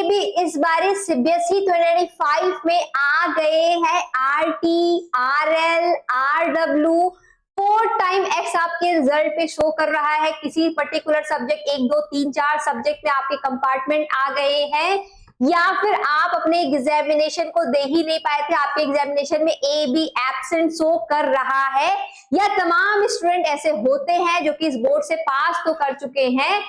भी इस बार सीबीएसई 2025 में आ गए हैं RT, RL, RW. 4 time x आपके रिजल्ट पे शो कर रहा है। किसी पर्टिकुलर सब्जेक्ट 1, 2, 3, 4 सब्जेक्ट में आपके कंपार्टमेंट आ गए हैं, या फिर आप अपने एग्जामिनेशन को दे ही नहीं पाए थे, आपके एग्जामिनेशन में ए बी एब्सेंट शो कर रहा है, या तमाम स्टूडेंट ऐसे होते हैं जो कि इस बोर्ड से पास तो कर चुके हैं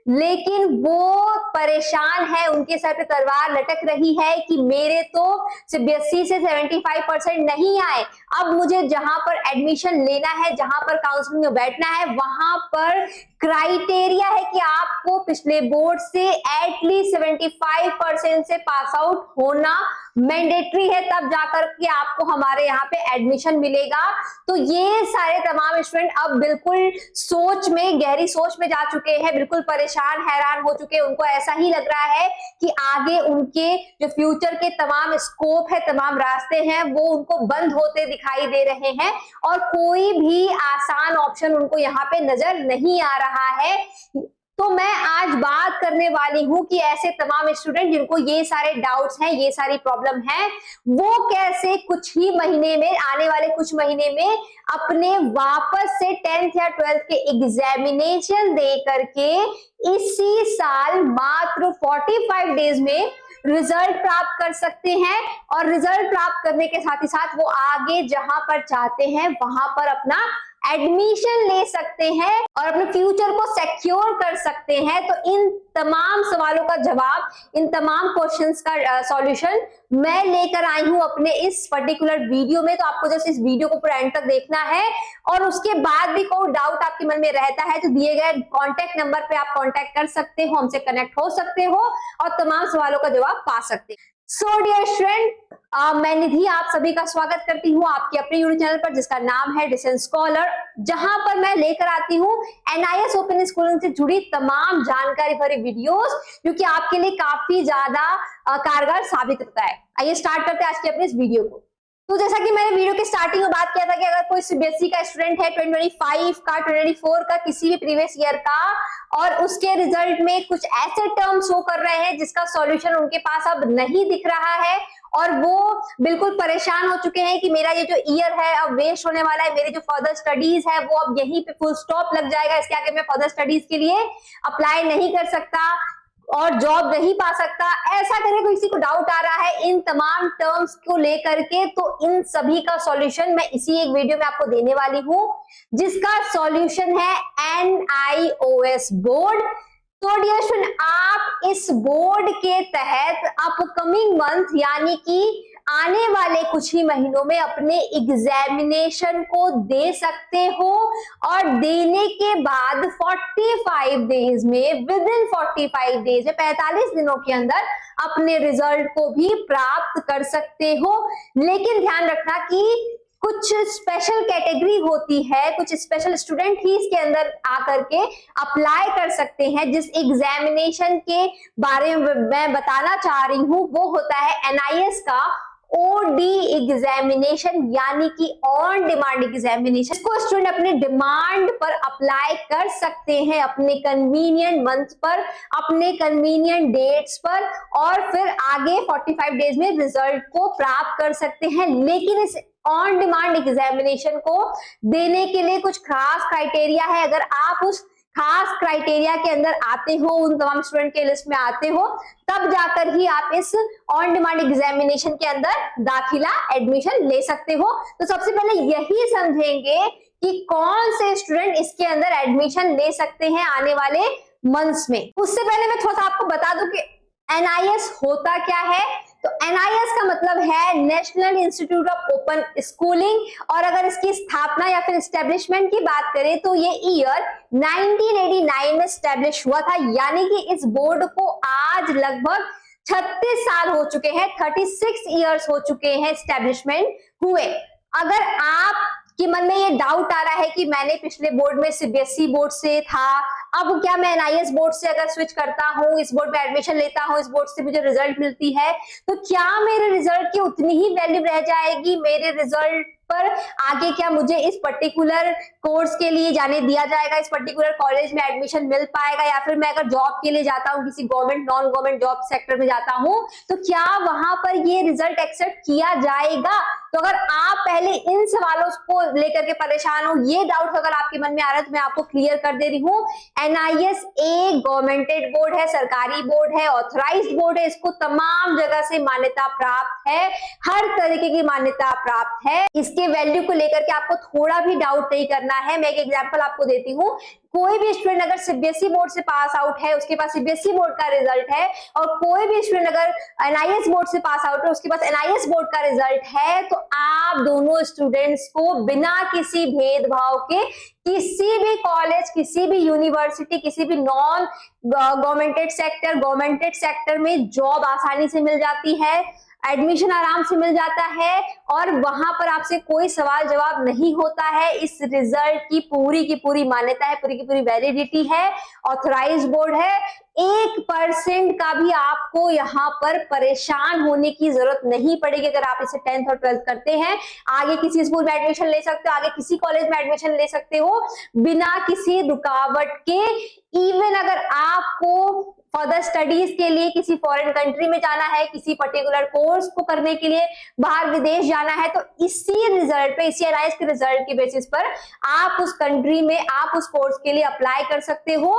लेकिन वो परेशान है, उनके सर पे तलवार लटक रही है कि मेरे तो सीबीएसई से 75% नहीं आए, अब मुझे जहां पर एडमिशन लेना है, जहां पर काउंसलिंग में बैठना है, वहां पर क्राइटेरिया है कि आपको पिछले बोर्ड से एटलीस्ट 75% से पास आउट होना मैंडेटरी है, तब जाकर के आपको हमारे यहाँ पे एडमिशन मिलेगा। तो ये सारे तमाम स्टूडेंट अब बिल्कुल गहरी सोच में जा चुके हैं, बिल्कुल परेशान हैरान हो चुके हैं। उनको ऐसा ही लग रहा है कि आगे उनके जो फ्यूचर के तमाम स्कोप है, तमाम रास्ते हैं, वो उनको बंद होते दिखाई दे रहे हैं और कोई भी आसान ऑप्शन उनको यहाँ पे नजर नहीं आ रहा है। तो मैं आज बात करने वाली हूं कि ऐसे तमाम स्टूडेंट जिनको ये सारे डाउट्स हैं, ये सारी प्रॉब्लम है, वो कैसे कुछ ही महीने में, आने वाले कुछ महीने में अपने वापस से 10th या 12th के एग्जामिनेशन दे करके इसी साल मात्र 45 डेज में रिजल्ट प्राप्त कर सकते हैं। और रिजल्ट प्राप्त करने के साथ ही साथ वो आगे जहां पर चाहते हैं वहां पर अपना एडमिशन ले सकते हैं और अपने फ्यूचर को सिक्योर कर सकते हैं। तो इन तमाम सवालों का जवाब, इन तमाम क्वेश्चंस का सॉल्यूशन मैं लेकर आई हूं अपने इस पर्टिकुलर वीडियो में। तो आपको जस्ट इस वीडियो को पूरा एंड तक देखना है और उसके बाद भी कोई डाउट आपके मन में रहता है तो दिए गए कॉन्टेक्ट नंबर पे आप कॉन्टेक्ट कर सकते हो, हमसे कनेक्ट हो सकते हो और तमाम सवालों का जवाब पा सकते हैं। सो डियर स्टूडेंट, मैं निधि आप सभी का स्वागत करती हूँ आपके अपने यूट्यूब चैनल पर जिसका नाम है डिस्टेंस स्कॉलर, जहां पर मैं लेकर आती हूँ एनआईएस ओपन स्कूलिंग से जुड़ी तमाम जानकारी भरी वीडियोस जो कि आपके लिए काफी ज्यादा कारगर साबित होता है। आइए स्टार्ट करते हैं आज के अपने इस वीडियो को। तो जैसा कि मैंने वीडियो के स्टार्टिंग में बात किया था कि अगर कोई सीबीएसई का स्टूडेंट है 2025 का, 2024 का, किसी भी प्रीवियस ईयर का, और उसके रिजल्ट में कुछ ऐसे टर्म शो कर रहे हैं जिसका सॉल्यूशन उनके पास अब नहीं दिख रहा है और वो बिल्कुल परेशान हो चुके हैं कि मेरा ये जो ईयर है अब वेस्ट होने वाला है, मेरी जो फर्दर स्टडीज है वो अब यहीं पे फुल स्टॉप लग जाएगा, इसके आगे मैं फर्दर स्टडीज के लिए अप्लाई नहीं कर सकता और जॉब नहीं पा सकता, ऐसा करके किसी को डाउट आ रहा है इन तमाम टर्म्स को लेकर के, तो इन सभी का सॉल्यूशन मैं इसी एक वीडियो में आपको देने वाली हूं जिसका सॉल्यूशन है एनआईओएस बोर्ड। तो डियर स्टूडेंट, आप इस बोर्ड के तहत अपकमिंग मंथ यानी कि आने वाले कुछ ही महीनों में अपने एग्जामिनेशन को दे सकते हो और देने के बाद 45 डेज में, विद इन 45 डेज में, 45 दिनों के अंदर अपने रिजल्ट को भी प्राप्त कर सकते हो। लेकिन ध्यान रखना कि कुछ स्पेशल कैटेगरी होती है, कुछ स्पेशल स्टूडेंट ही इसके अंदर आकर के अप्लाई कर सकते हैं। जिस एग्जामिनेशन के बारे में मैं बताना चाह रही हूँ वो होता है एनआईएस का ओडी एग्जामिनेशन यानी कि ऑन डिमांड एग्जामिनेशन। इसको स्टूडेंट अपने डिमांड पर अप्लाई कर सकते हैं, अपने कन्वीनियंट मंथ पर, अपने कन्वीनियंट डेट्स पर, और फिर आगे 45 डेज में रिजल्ट को प्राप्त कर सकते हैं। लेकिन इस ऑन डिमांड एग्जामिनेशन को देने के लिए कुछ खास क्राइटेरिया है। अगर आप उस खास क्राइटेरिया के अंदर आते हो, उन तमाम स्टूडेंट के लिस्ट में आते हो, तब जाकर ही आप इस ऑन डिमांड एग्जामिनेशन के अंदर दाखिला, एडमिशन ले सकते हो। तो सबसे पहले यही समझेंगे कि कौन से स्टूडेंट इसके अंदर एडमिशन ले सकते हैं आने वाले मंथ्स में। उससे पहले मैं थोड़ा सा आपको बता दूं कि एनआईएस होता क्या है। तो एनआईएस का मतलब है national institute of open schooling, और अगर इसकी स्थापना या फिर एस्टेब्लिशमेंट की बात करें तो ये ईयर 1989 में एस्टेब्लिश हुआ था, यानी कि इस बोर्ड को आज लगभग 36 साल हो चुके हैं, 36 इयर्स हो चुके हैं एस्टेब्लिशमेंट हुए। अगर आप कि मन में ये डाउट आ रहा है कि मैंने पिछले बोर्ड में सीबीएसई बोर्ड से था, अब क्या मैं एनआईएस बोर्ड से अगर स्विच करता हूँ, इस बोर्ड में एडमिशन लेता हूँ, इस बोर्ड से मुझे रिजल्ट मिलती है, तो क्या मेरे रिजल्ट की उतनी ही वैल्यू रह जाएगी, मेरे रिजल्ट पर आगे क्या मुझे इस पर्टिकुलर कोर्स के लिए जाने दिया जाएगा, इस पर्टिकुलर कॉलेज में एडमिशन मिल पाएगा, या फिर मैं अगर जॉब के लिए जाता हूँ किसी government non government job sector में जाता हूँ तो क्या वहां पर ये रिजल्ट एक्सेप्ट किया जाएगा। तो अगर आप पहले इन सवालों को लेकर के परेशान हो, ये डाउट अगर आपके मन में आ रहा है तो मैं आपको क्लियर कर दे रही हूँ। एनआईएस एक गवर्नमेंटेड बोर्ड है, सरकारी बोर्ड है, ऑथराइज्ड बोर्ड है, इसको तमाम जगह से मान्यता प्राप्त है, हर तरीके की मान्यता प्राप्त है। इसके वैल्यू को लेकर के आपको थोड़ा भी डाउट नहीं करना है। मैं एक एग्जांपल आपको देती हूँ। कोई भी स्टूडेंट अगर सीबीएसई बोर्ड से पास आउट है, उसके पास सीबीएसई बोर्ड का रिजल्ट है, और कोई भी स्टूडेंट अगर एनआईएस बोर्ड से पास आउट है, उसके पास एनआईएस बोर्ड का रिजल्ट है, तो आप दोनों स्टूडेंट्स को बिना किसी भेदभाव के किसी भी कॉलेज, किसी भी यूनिवर्सिटी, किसी भी नॉन गवर्नमेंटेड सेक्टर, गवर्नमेंटेड सेक्टर में जॉब आसानी से मिल जाती है, एडमिशन आराम से मिल जाता है, और वहां पर आपसे कोई सवाल जवाब नहीं होता है। इस रिजल्ट की पूरी मान्यता है, पूरी की पूरी वैलिडिटी है, ऑथराइज्ड बोर्ड है। 1% का भी आपको यहाँ पर परेशान होने की जरूरत नहीं पड़ेगी अगर आप इसे 10th और 12th करते हैं। आगे किसी स्कूल में एडमिशन ले सकते हो, आगे किसी कॉलेज में एडमिशन ले सकते हो बिना किसी रुकावट के। इवन अगर आपको फर्दर स्टडीज के लिए किसी फॉरेन कंट्री में जाना है, किसी पर्टिकुलर कोर्स को करने के लिए बाहर विदेश जाना है, तो इसी रिजल्ट पे, इसी एनआईएस के रिजल्ट के बेसिस पर आप उस कंट्री में, आप उस कोर्स के लिए अप्लाई कर सकते हो।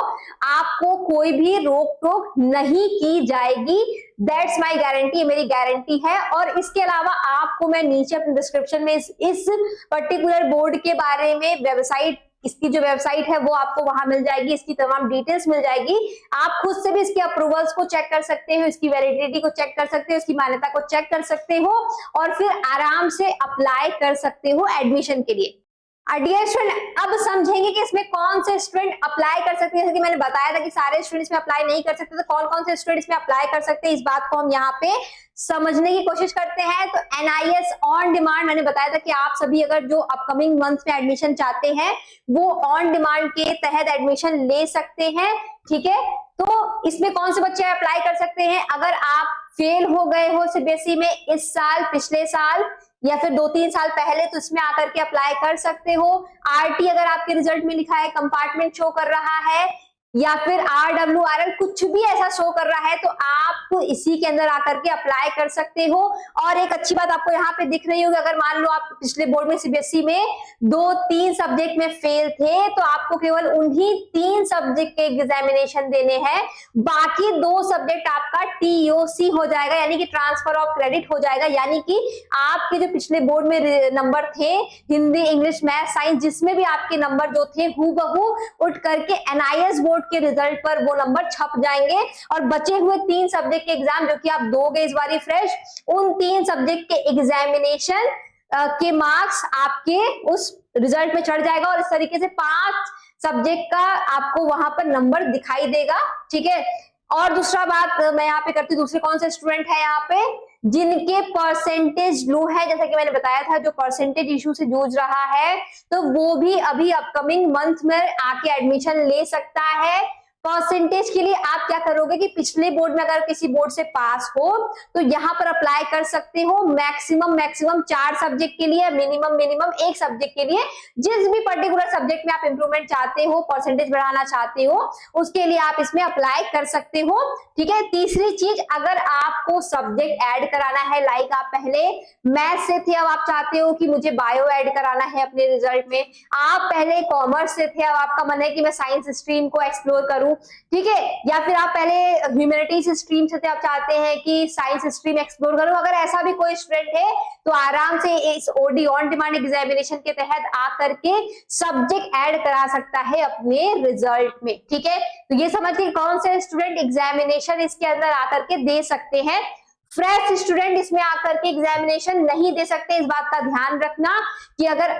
आपको कोई भी रोक टोक नहीं की जाएगी। दैट्स माई गारंटी, मेरी गारंटी है। और इसके अलावा आपको मैं नीचे अपने डिस्क्रिप्शन में इस पर्टिकुलर बोर्ड के बारे में वेबसाइट, इसकी जो वेबसाइट है वो आपको वहां मिल जाएगी, इसकी तमाम डिटेल्स मिल जाएगी। आप खुद से भी इसके अप्रूवल्स को चेक कर सकते हो, इसकी वैलिडिटी को चेक कर सकते हो, इसकी मान्यता को चेक कर सकते हो, और फिर आराम से अप्लाई कर सकते हो एडमिशन के लिए। डियर स्टूडेंट, अब समझेंगे कि इसमें कौन से स्टूडेंट अप्लाई कर सकते हैं। जैसे कि मैंने बताया था कि सारे स्टूडेंट्स में अप्लाई नहीं कर सकते, तो कौन कौन से स्टूडेंट्स में अप्लाई कर सकते हैं, इस बात को हम यहाँ पे समझने की कोशिश करते हैं। तो एनआईएस ऑन डिमांड, मैंने बताया था कि आप सभी अगर जो अपकमिंग मंथ में एडमिशन चाहते हैं वो ऑन डिमांड के तहत एडमिशन ले सकते हैं, ठीक है। तो इसमें कौन से बच्चे अप्लाई कर सकते हैं? अगर आप फेल हो गए हो सीबीएसई में इस साल, पिछले साल, या फिर 2-3 साल पहले, तो इसमें आकर के अप्लाई कर सकते हो। आरटी अगर आपके रिजल्ट में लिखा है कंपार्टमेंट शो कर रहा है, या फिर RWRL कुछ भी ऐसा शो कर रहा है, तो आप इसी के अंदर आकर के अप्लाई कर सकते हो। और एक अच्छी बात आपको यहाँ पे दिख रही होगी, अगर मान लो आप पिछले बोर्ड में सीबीएसई में 2-3 सब्जेक्ट में फेल थे, तो आपको केवल उन्हीं 3 सब्जेक्ट के एग्जामिनेशन देने हैं, बाकी 2 सब्जेक्ट आपका TOC हो जाएगा, यानी कि ट्रांसफर ऑफ क्रेडिट हो जाएगा। यानी कि आपके जो पिछले बोर्ड में नंबर थे, हिंदी, इंग्लिश, मैथ, साइंस, जिसमें भी आपके नंबर जो थे हूबहू उठ करके एनआईएस बोर्ड के रिजल्ट पर वो नंबर छप जाएंगे, और बचे हुए 3 सब्जेक्ट के एग्जाम जो कि आप दोगे इस बारी फ्रेश, उन 3 सब्जेक्ट के एग्जामिनेशन के मार्क्स आपके उस रिजल्ट में चढ़ जाएगा, और इस तरीके से 5 सब्जेक्ट का आपको वहां पर नंबर दिखाई देगा, ठीक है। और दूसरा बात मैं यहाँ पे करती हूँ, दूसरे कौन से स्टूडेंट है यहाँ पे जिनके परसेंटेज लो है, जैसा कि मैंने बताया था जो परसेंटेज इशू से जूझ रहा है, तो वो भी अभी अपकमिंग मंथ में आके एडमिशन ले सकता है। परसेंटेज के लिए आप क्या करोगे कि पिछले बोर्ड में अगर किसी बोर्ड से पास हो तो यहाँ पर अप्लाई कर सकते हो। मैक्सिमम 4 सब्जेक्ट के लिए, मिनिमम 1 सब्जेक्ट के लिए, जिस भी पर्टिकुलर सब्जेक्ट में आप इंप्रूवमेंट चाहते हो, परसेंटेज बढ़ाना चाहते हो, उसके लिए आप इसमें अप्लाई कर सकते हो, ठीक है। तीसरी चीज, अगर आपको सब्जेक्ट ऐड कराना है, लाइक आप पहले मैथ से थे, अब आप चाहते हो कि मुझे बायो ऐड कराना है अपने रिजल्ट में, आप पहले कॉमर्स से थे, अब आपका मन है कि मैं साइंस स्ट्रीम को एक्सप्लोर करूं, ठीक है, या फिर आप पहले ह्यूमैनिटीज स्ट्रीम से थे, आप चाहते हैं कि साइंस स्ट्रीम एक्सप्लोर करूं, अगर ऐसा भी कोई स्टूडेंट है तो आराम से इस ओडी ऑन डिमांड एग्जामिनेशन के तहत आकर के सब्जेक्ट ऐड करा सकता है अपने रिजल्ट में, ठीक है। तो ये समझिए कौन से स्टूडेंट एग्जामिनेशन इसके अंदर आकर के दे सकते हैं। फ्रेश स्टूडेंट इसमें आकर के एग्जामिनेशन नहीं दे सकते, इस बात का ध्यान रखना कि अगर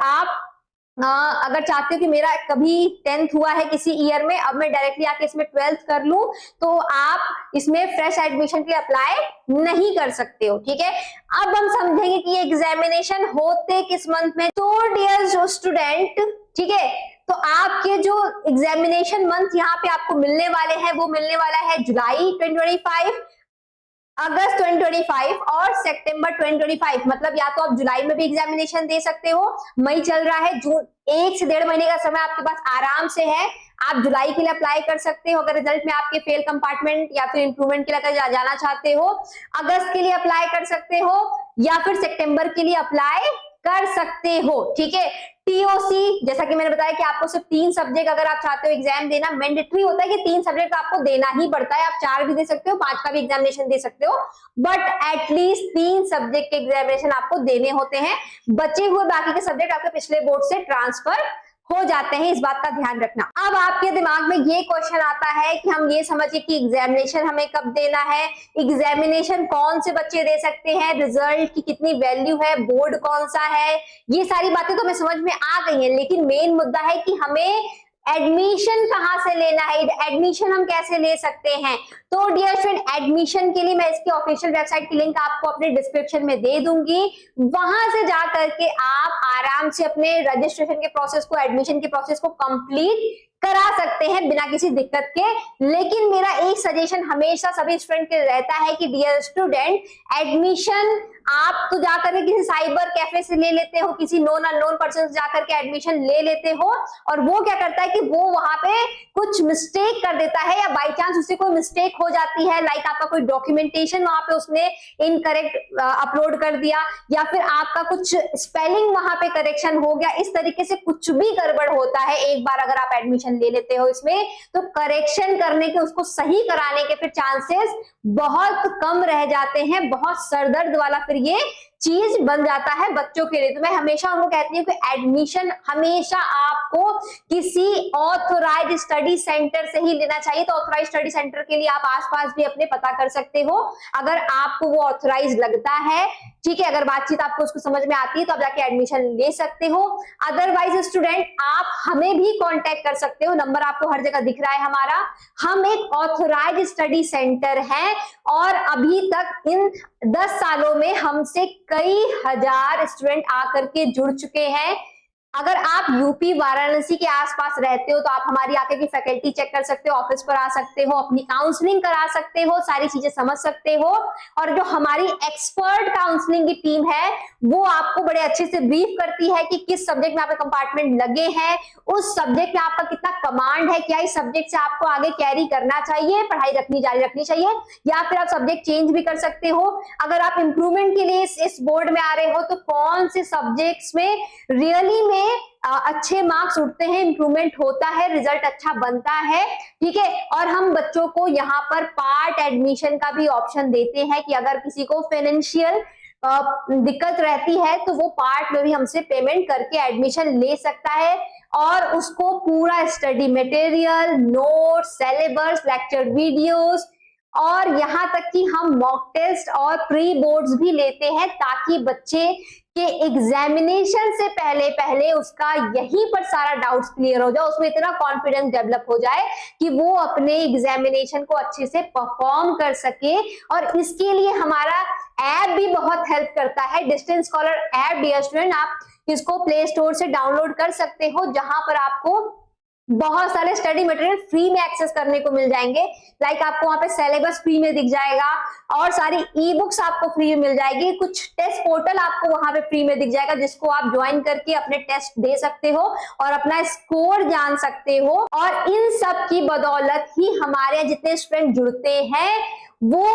चाहते हो कि मेरा कभी 10th हुआ है किसी ईयर में, अब मैं डायरेक्टली आके इसमें 12th कर लूं, तो आप इसमें फ्रेश एडमिशन के लिए अप्लाई नहीं कर सकते हो, ठीक है। अब हम समझेंगे कि ये एग्जामिनेशन होते किस मंथ में। तो डियर जो स्टूडेंट, ठीक है, तो आपके जो एग्जामिनेशन मंथ यहाँ पे आपको मिलने वाले हैं वो मिलने वाला है जुलाई 2025, अगस्त 2025 और सितंबर 2025, मतलब या तो आप जुलाई में भी एग्जामिनेशन दे सकते हो, मई चल रहा है, जून, 1 से 1.5 महीने का समय आपके पास आराम से है। आप जुलाई के लिए अप्लाई कर सकते हो अगर रिजल्ट में आपके फेल कंपार्टमेंट या फिर इंप्रूवमेंट के लिए अगर जाना चाहते हो। अगस्त के लिए अप्लाई कर सकते हो या फिर सितंबर के लिए अप्लाई कर सकते हो, ठीक है। टीओसी, जैसा कि मैंने बताया कि आपको सिर्फ 3 सब्जेक्ट अगर आप चाहते हो एग्जाम देना, मैंडेटरी होता है कि 3 सब्जेक्ट आपको देना ही पड़ता है। आप 4 भी दे सकते हो, 5 का भी एग्जामिनेशन दे सकते हो, बट एटलीस्ट 3 सब्जेक्ट के एग्जामिनेशन आपको देने होते हैं। बचे हुए बाकी के सब्जेक्ट आपके पिछले बोर्ड से ट्रांसफर हो जाते हैं, इस बात का ध्यान रखना। अब आपके दिमाग में ये क्वेश्चन आता है कि हम ये समझिए कि एग्जामिनेशन हमें कब देना है, एग्जामिनेशन कौन से बच्चे दे सकते हैं, रिजल्ट की कितनी वैल्यू है, बोर्ड कौन सा है, ये सारी बातें तो हमें समझ में आ गई हैं, लेकिन मेन मुद्दा है कि हमें एडमिशन कहाँ से लेना है, एडमिशन हम कैसे ले सकते हैं। तो डियर स्टूडेंट, एडमिशन के लिए मैं इसकी ऑफिशियल वेबसाइट की लिंक आपको अपने डिस्क्रिप्शन में दे दूंगी, वहां से जा करके आप आराम से अपने रजिस्ट्रेशन के प्रोसेस को, एडमिशन के प्रोसेस को कंप्लीट करा सकते हैं बिना किसी दिक्कत के। लेकिन मेरा एक सजेशन हमेशा सभी स्टूडेंट के रहता है कि डियर स्टूडेंट, एडमिशन आप तो जाकर किसी साइबर कैफे से ले लेते हो, किसी नॉन अननोन पर्सन से जाकर के एडमिशन ले लेते हो, और वो क्या करता है कि वो वहां पे कुछ मिस्टेक कर देता है, या बाई चांस उससे कोई मिस्टेक हो जाती है, लाइक आपका कोई डॉक्यूमेंटेशन वहां पे उसने इनकरेक्ट अपलोड कर दिया, या फिर आपका कुछ स्पेलिंग वहां पे करेक्शन हो गया, इस तरीके से कुछ भी गड़बड़ होता है। एक बार अगर आप एडमिशन ले लेते हो इसमें, तो करेक्शन करने के, उसको सही कराने के फिर चांसेस बहुत कम रह जाते हैं, बहुत सरदर्द वाला फिर ये चीज बन जाता है बच्चों के लिए। तो मैं हमेशा उनको कहती हूँ कि एडमिशन हमेशा आपको किसी ऑथोराइज्ड स्टडी सेंटर से ही लेना चाहिए। तो ऑथोराइज्ड स्टडी सेंटर के लिए आप आसपास भी अपने पता कर सकते हो, अगर आपको वो ऑथोराइज्ड लगता है, ठीक है, अगर बातचीत आपको उसको समझ में आती है तो आप जाके एडमिशन ले सकते हो। अदरवाइज स्टूडेंट, आप हमें भी कांटेक्ट कर सकते हो, नंबर आपको हर जगह दिख रहा है हमारा। हम एक ऑथोराइज्ड स्टडी सेंटर है और अभी तक इन 10 सालों में हमसे कई हजार स्टूडेंट आकर के जुड़ चुके हैं। अगर आप यूपी वाराणसी के आसपास रहते हो तो आप हमारी आके की फैकल्टी चेक कर सकते हो, ऑफिस पर आ सकते हो, अपनी काउंसलिंग करा सकते हो, सारी चीजें समझ सकते हो। और जो हमारी एक्सपर्ट काउंसलिंग की टीम है वो आपको बड़े अच्छे से ब्रीफ करती है कि किस सब्जेक्ट में आपके कंपार्टमेंट लगे हैं, उस सब्जेक्ट में आपका कितना कमांड है, क्या इस सब्जेक्ट से आपको आगे कैरी करना चाहिए, पढ़ाई जारी रखनी चाहिए, या फिर आप सब्जेक्ट चेंज भी कर सकते हो। अगर आप इंप्रूवमेंट के लिए इस बोर्ड में आ रहे हो तो कौन से सब्जेक्ट्स में रियली में अच्छे मार्क्स उठते हैं, इंप्रूवमेंट होता है, रिजल्ट अच्छा बनता है, ठीक है। और हम बच्चों को यहाँ पर पार्ट एडमिशन का भी ऑप्शन देते हैं कि अगर किसी को फाइनेंशियल दिक्कत रहती है तो वो पार्ट में भी हमसे पेमेंट करके एडमिशन ले सकता है, और उसको पूरा study material, note, syllabus, lecture videos, और यहाँ तक कि हम मॉक टेस्ट और प्री बोर्ड्स भी लेते हैं, ताकि बच्चे के एग्जामिनेशन से पहले उसका यहीं पर सारा डाउट्स क्लियर हो जाए, उसमें इतना कॉन्फिडेंस डेवलप हो जाए कि वो अपने एग्जामिनेशन को अच्छे से परफॉर्म कर सके। और इसके लिए हमारा ऐप भी बहुत हेल्प करता है, distance scholar app. Dear student, आप इसको प्ले स्टोर से डाउनलोड कर सकते हो, जहां पर आपको बहुत सारे स्टडी मटेरियल फ्री में एक्सेस करने को मिल जाएंगे। लाइक आपको वहां पे सिलेबस फ्री में दिख जाएगा, और सारी ई बुक्स आपको फ्री में मिल जाएगी, कुछ टेस्ट पोर्टल आपको वहां पे फ्री में दिख जाएगा, जिसको आप ज्वाइन करके अपने टेस्ट दे सकते हो और अपना स्कोर जान सकते हो। और इन सब की बदौलत ही हमारे जितने स्टूडेंट जुड़ते हैं वो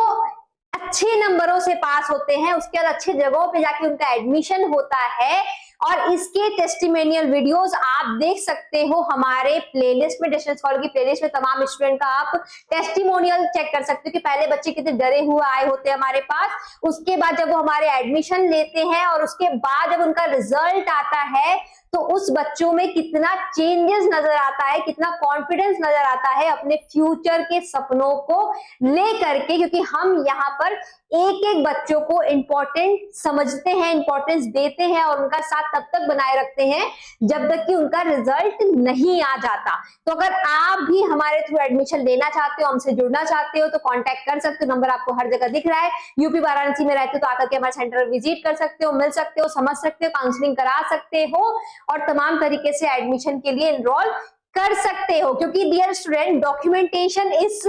अच्छे नंबरों से पास होते हैं, उसके बाद अच्छे जगहों पे जाके उनका एडमिशन होता है। और इसके टेस्टिमोनियल वीडियोस आप देख सकते हो हमारे प्लेलिस्ट में, डिस्टेंस स्कॉलर की प्लेलिस्ट में तमाम स्टूडेंट का आप टेस्टिमोनियल चेक कर सकते हो कि पहले बच्चे कितने डरे हुए आए होते हैं हमारे पास, उसके बाद जब वो हमारे एडमिशन लेते हैं और उसके बाद जब उनका रिजल्ट आता है तो उस बच्चों में कितना चेंजेस नजर आता है, कितना कॉन्फिडेंस नजर आता है अपने फ्यूचर के सपनों को लेकर के। क्योंकि हम यहाँ पर एक एक बच्चों को इंपॉर्टेंट समझते हैं, इंपॉर्टेंस देते हैं और उनका साथ तब तक बनाए रखते हैं जब तक कि उनका रिजल्ट नहीं आ जाता। तो अगर आप भी हमारे थ्रू एडमिशन लेना चाहते हो, हमसे जुड़ना चाहते हो, तो कांटेक्ट कर सकते हो, नंबर आपको हर जगह दिख रहा है। यूपी वाराणसी में रहते हो तो आकर के हमारे सेंटर विजिट कर सकते हो, मिल सकते हो, समझ सकते हो, काउंसलिंग करा सकते हो और तमाम तरीके से एडमिशन के लिए एनरोल कर सकते हो, क्योंकि डियर स्टूडेंट डॉक्यूमेंटेशन इस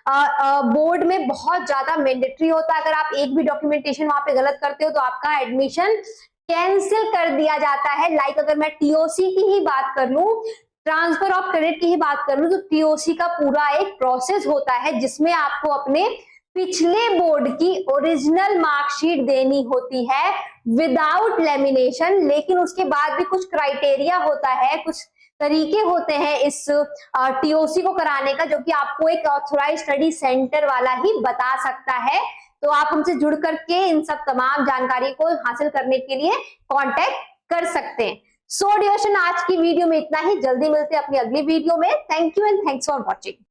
बोर्ड में बहुत ज्यादा मैंडेटरी होता है। अगर आप एक भी डॉक्यूमेंटेशन वहां पे गलत करते हो तो आपका एडमिशन कैंसिल कर दिया जाता है। लाइक अगर मैं टीओसी की ही बात कर लूं, ट्रांसफर ऑफ क्रेडिट की ही बात कर लूं, तो टीओसी का पूरा एक प्रोसेस होता है जिसमें आपको अपने पिछले बोर्ड की ओरिजिनल मार्कशीट देनी होती है विदाउट लेमिनेशन। लेकिन उसके बाद भी कुछ क्राइटेरिया होता है, कुछ तरीके होते हैं इस टीओसी को कराने का, जो कि आपको एक ऑथोराइज स्टडी सेंटर वाला ही बता सकता है। तो आप हमसे जुड़ करके इन सब तमाम जानकारी को हासिल करने के लिए कांटेक्ट कर सकते हैं। सो डियर स्टूडेंट, आज की वीडियो में इतना ही। जल्दी मिलते हैं अपनी अगली वीडियो में। Thank you and thanks for watching.